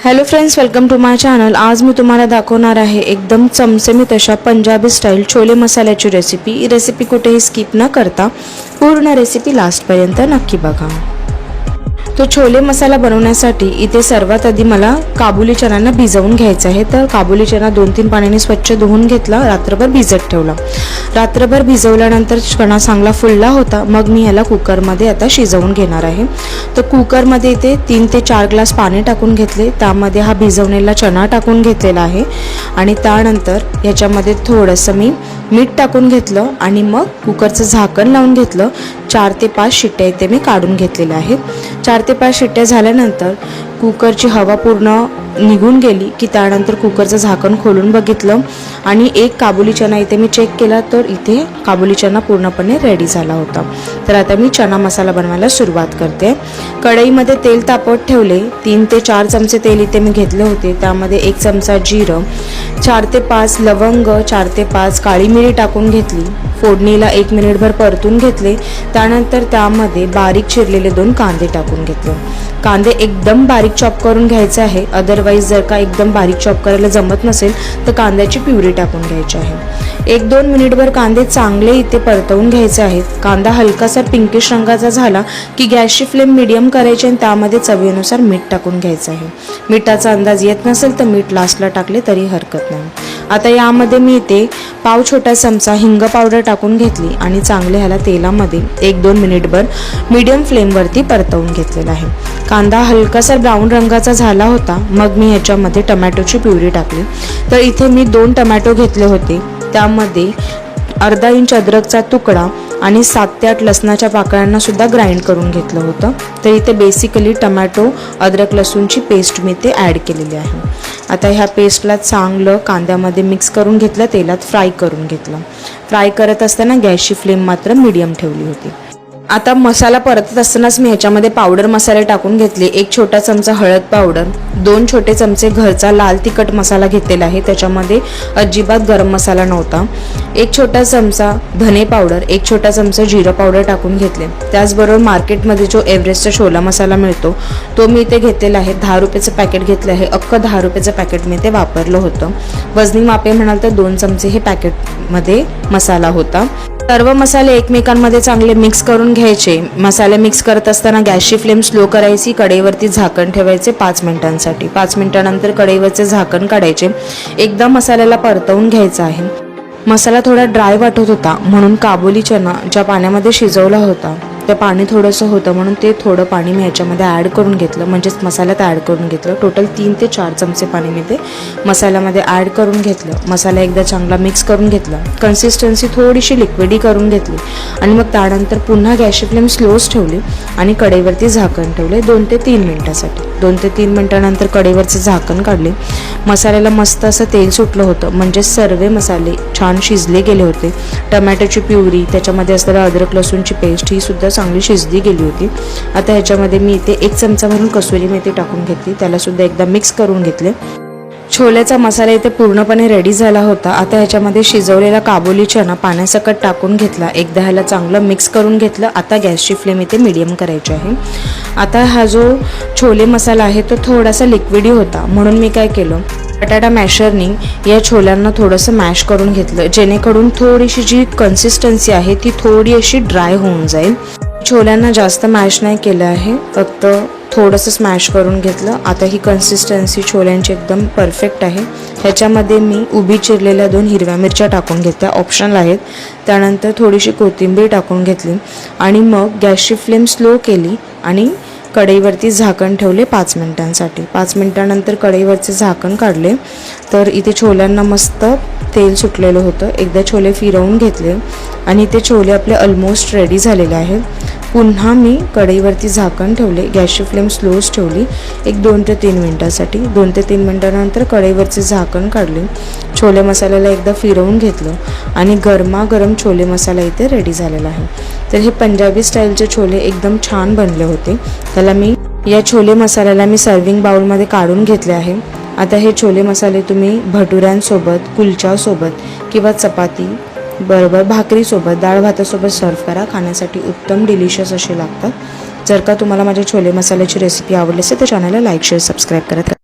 Hello friends, welcome to my channel. आज मी तुम्हाला दाखवणार आहे एकदम चमचमीत अशा पंजाबी स्टाईल छोले मसाल्याची रेसिपी। ही रेसिपी कुठेही स्किप न करता पूर्ण रेसिपी लास्टपर्यंत नक्की बघा। तो छोले मसाला बनवण्यासाठी इथे सर्वात आधी मला काबुली चणांना भिजवून घ्यायचं आहे। तर काबुली चणा 2-3 पाण्याने स्वच्छ धुवून घेतला, रात्रभर भिजत ठेवला। रात्रभर भिजवल्यानंतर चणा चांगला फुलला होता। मग मी याला कुकरमध्ये आता शिजवून घेणार आहे। तर कुकरमध्ये इथे 3 ते 4 ग्लास पाणी टाकून घेतले, त्यामध्ये हा भिजवलेला चणा टाकून घेतलेला आहे आणि त्यानंतर याच्यामध्ये थोडंसं मी मीठ टाकून घेतलं आणि मग कुकरचं झाकण लावून घेतलं। 4 ते 5 शिट्ट्या इथे मी काढून घेतलेल्या आहेत। 4 ते 5 शिट्ट्या झाल्यानंतर कुकरची हवा पूर्ण निघून गेली की त्यानंतर कुकरचं झाकण खोलून बघितलं आणि एक काबुली चणा इथे मी चेक केला, तर इथे काबुली चणा पूर्णपणे रेडी झाला होता। तर आता मी चणा मसाला बनवायला सुरुवात करते। कढईमध्ये तेल तापत ठेवले। 3 ते 4 चमचे तेल इथे मी घेतले होते। त्यामध्ये 1 चमचा जिरं, 4 ते 5 लवंग, 4 ते 5 काळी मिरी टाकून घेतली। फोडणीला 1 मिनिटभर परतून घेतले। त्यानंतर त्यामध्ये बारीक चिरलेले 2 कांदे टाकून घेतले। कांदे एकदम बारीक चॉप करून घ्यायचे आहे, अदरवाईज जर का एकदम बारीक चॉप करायला जमत नसेल तर कांद्याची प्युरी टाकून घ्यायची आहे। 1-2 मिनिटभर कांदे चांगले इथे परतवून घ्यायचे आहेत। कांदा हलकासा पिंकिश रंगाचा झाला की गॅसची फ्लेम मीडियम करायची आणि त्यामध्ये चवीनुसार मीठ टाकून घ्यायचं आहे। मिठाचा अंदाज येत नसेल तर मीठ लास्टला टाकले तरी हरकत नाही। आता यामध्ये मी इथे पाव छोटा चमचा हिंग पावडर टाकून घेतली आणि चांगले ह्याला तेलामध्ये 1-2 मिनिटभर मीडियम फ्लेमवरती परतवून घेतलेला आहे। कांदा हलकासा ब्राऊन रंगाचा झाला होता, मग मी ह्याच्यामध्ये टोमॅटोची प्युरी टाकली। तर इथे मी 2 टोमॅटो घेतले होते, त्यामध्ये अर्धा इंच अद्रकचा तुकडा आणि 7 ते 8 लसणाच्या पाकळ्यांना सुद्धा ग्राइंड करून घेतलं होतं। तर इथे बेसिकली टोमॅटो अद्रक लसूणची पेस्ट मी ते ॲड केलेली आहे। आता ह्या पेस्टला चांगलं कांद्यामध्ये मिक्स करून घेतलं, तेलात फ्राय करून घेतलं। फ्राय करत असताना गॅसची फ्लेम मात्र मीडियम ठेवली होती। आता मसाला परतत असतानाच मी ह्याच्यामध्ये पावडर मसाले टाकून घेतले। 1 छोटा चमचा हळद पावडर, 2 छोटे चमचे घरचा लाल तिखट मसाला घेतलेला आहे, त्याच्यामध्ये अजिबात गरम मसाला नव्हता। 1 छोटा चमचा धने पावडर, 1 छोटा चमचा जिरं पावडर टाकून घेतले। त्याचबरोबर मार्केटमध्ये जो एव्हरेस्टचा छोला मसाला मिळतो तो मी इथे घेतलेला आहे। 10 रुपयाचं पॅकेट घेतलं आहे, अख्खं 10 रुपयाचं पॅकेट मी ते वापरलं होतं। वजनी मापे म्हणाल तर 2 चमचे हे पॅकेटमध्ये मसाला होता। सर्व मसाले एकमेकांमध्ये चांगले मिक्स करून घ्यायचे। मसाले मिक्स करत असताना गॅसची फ्लेम स्लो करायची, कढईवरती झाकण ठेवायचे 5 मिनिटांसाठी। 5 मिनिटांनंतर कढईवरचे झाकण काढायचे। एकदा मसाल्याला परतवून घ्यायचा आहे। मसाला थोडा ड्राय वाटत होता म्हणून काबुली चणा ज्या पाण्यामध्ये शिजवला होता ते पाणी थोडंसं होतं म्हणून ते थोडं पाणी मी ह्याच्यामध्ये ॲड करून घेतलं, म्हणजेच मसाल्यात ॲड करून घेतलं। टोटल 3 ते 4 चमचे पाणी मी ते मसाल्यामध्ये ॲड करून घेतलं। मसाला एकदा चांगला मिक्स करून घेतला, कन्सिस्टन्सी थोडीशी लिक्विडी करून घेतली आणि मग त्यानंतर पुन्हा गॅसची फ्लेम स्लोच ठेवली आणि कढईवरती झाकण ठेवले 2 ते 3 मिनिटासाठी। 2 ते 3 मिनिटानंतर कढईवरचे झाकण काढले। मसाल्याला मस्त असं तेल सुटलं होतं, म्हणजे सर्व मसाले छान शिजले गेले होते। टोमॅटोची प्युरी, त्याच्यामध्ये असलेला अद्रक लसूणची पेस्ट ही सुद्धा चांगली शिजली गेली होती। आता ह्याच्यामध्ये मी इथे 1 चमचा भरून कसुरी मेथी टाकून घेतली, त्याला सुद्धा एकदा मिक्स करून घेतले। छोल्याचा मसाला इथे पूर्णपणे रेडी झाला होता। आता ह्याच्यामध्ये शिजवलेला काबुली चणा पाण्यासकट टाकून घेतला, एकदा ह्याला चांगलं मिक्स करून घेतलं। आता गॅसची फ्लेम इथे मीडियम करायची आहे। आता हा जो छोले मसाला आहे तो थोडासा लिक्विडी होता, म्हणून मी काय केलं, बटाटा मॅशरनी या छोल्यांना थोडंसं मॅश करून घेतलं, जेणेकरून थोडीशी जी कन्सिस्टन्सी आहे ती थोडी अशी ड्राय होऊन जाईल। छोल्यांना जास्त मॅश नाही केलं आहे, फक्त थोडंसं स्मॅश करून घेतलं। आता ही कन्सिस्टन्सी छोल्यांची एकदम परफेक्ट आहे। ह्याच्यामध्ये मी उभी चिरलेल्या 2 हिरव्या मिरच्या टाकून घेतल्या, ऑप्शनल आहेत। त्यानंतर थोडीशी कोथिंबीर टाकून घेतली आणि मग गॅसची फ्लेम स्लो केली आणि कढईवरती झाकण ठेवले 5 मिनिटांसाठी। 5 मिनिटानंतर कढईवरचे झाकण काढले, तर इथे छोल्यांना मस्त तेल सुटलेलं होतं। एकदा छोले फिरवून घेतले आणि ते छोले आपले ऑलमोस्ट रेडी झालेले आहेत। पुन्हा मी कढईवरती झाकण ठेवले, गॅसची फ्लेम स्लोच ठेवली 1-2 ते 3 मिनिटासाठी। 2 ते 3 मिनिटानंतर कढईवरचे झाकण काढले, छोले मसाल्याला एकदा फिरवून घेतलं आणि गरमागरम छोले मसाला इथे रेडी झालेला आहे। तर हे पंजाबी स्टाईलचे छोले एकदम छान बनले होते। या छोले मसाल्याला मी सर्विंग बाउलमध्ये काढून घेतले आहे। आता हे छोले मसाले तुम्ही भटुऱ्यांसोबत, कुलच्यासोबत किंवा चपाती बरोबर, भाकरीसोबत, डाळ भातासोबत सर्व करा, खाण्यासाठी उत्तम डिलिशियस असे लागतात। जर का तुम्हाला माझ्या छोले मसाल्याची रेसिपी आवडली असेल तर चॅनलला लाईक, शेअर, सबस्क्राईब करा।